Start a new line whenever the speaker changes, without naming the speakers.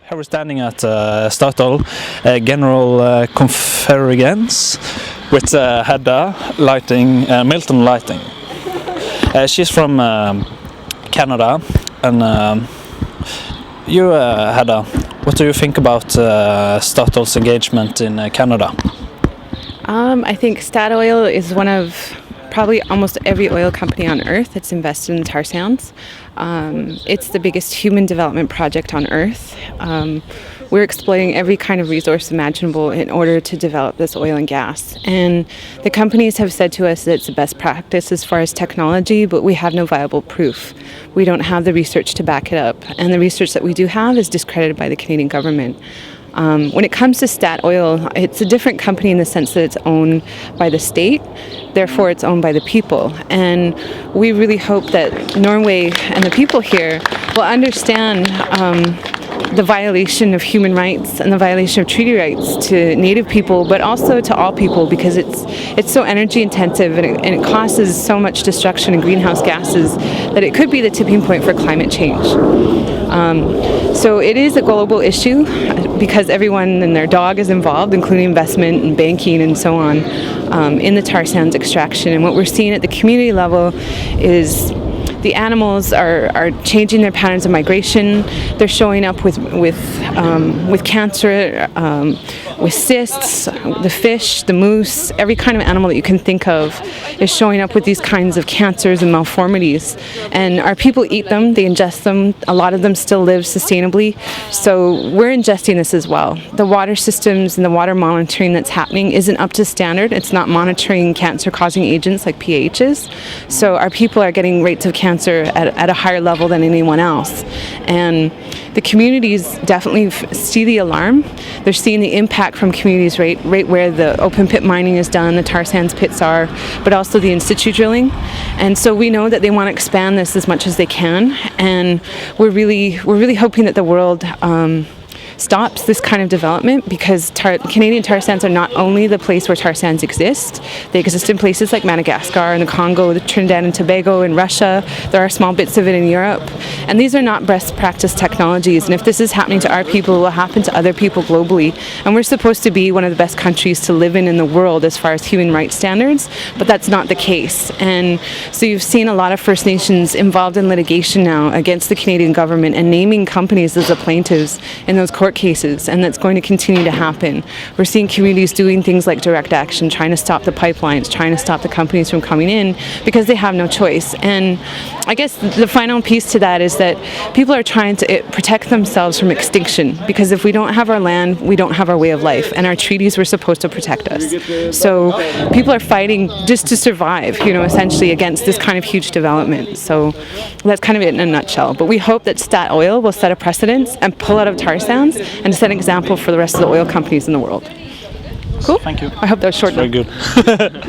Here we're standing at Statoil General Conference with Hedda Lighting, Milton Lighting. She's from Canada, and you, Hedda, what do you think about Statoil's engagement in Canada?
I think Statoil is one of probably almost every oil company on Earth that's invested in tar sands. It's the biggest human development project on Earth. We're exploiting every kind of resource imaginable in order to develop this oil and gas. And the companies have said to us that it's the best practice as far as technology, but we have no viable proof. We don't have the research to back it up. And the research that we do have is discredited by the Canadian government. When it comes to Statoil, it's a different company in the sense that it's owned by the state, therefore it's owned by the people. And we really hope that Norway and the people here will understand the violation of human rights and the violation of treaty rights to Native people, but also to all people, because it's so energy intensive and it causes so much destruction and greenhouse gases that it could be the tipping point for climate change. So it is a global issue because everyone and their dog is involved, including investment and banking and so on, in the tar sands extraction. And what we're seeing at the community level is the animals are changing their patterns of migration. They're showing up with cancer, with cysts. The fish, the moose, every kind of animal that you can think of is showing up with these kinds of cancers and malformities. And our people eat them, they ingest them. A lot of them still live sustainably. So we're ingesting this as well. The water systems and the water monitoring that's happening isn't up to standard. It's not monitoring cancer-causing agents like PAHs. So our people are getting rates of cancer at a higher level than anyone else. And the communities definitely see the alarm. They're seeing the impact from communities right where the open pit mining is done, the tar sands pits are, but also the in-situ drilling. And so we know that they want to expand this as much as they can. And we're really hoping that the world stops this kind of development, because Canadian tar sands are not only the place where tar sands exist. They exist in places like Madagascar and the Congo, the Trinidad and Tobago, in Russia. There are small bits of it in Europe. And these are not best practice technologies. And if this is happening to our people, it will happen to other people globally. And we're supposed to be one of the best countries to live in the world as far as human rights standards, but that's not the case. And so you've seen a lot of First Nations involved in litigation now against the Canadian government and naming companies as the plaintiffs in those court cases, and that's going to continue to happen. We're seeing communities doing things like direct action, trying to stop the pipelines, trying to stop the companies from coming in because they have no choice. And I guess the final piece to that is that people are trying to protect themselves from extinction, because if we don't have our land, we don't have our way of life, and our treaties were supposed to protect us. So people are fighting just to survive, essentially against this kind of huge development. So that's kind of it in a nutshell. But we hope that Statoil will set a precedence and pull out of tar sands and set an example for the rest of the oil companies in the world. Cool?
Thank you.
I hope that was short enough.
Very good.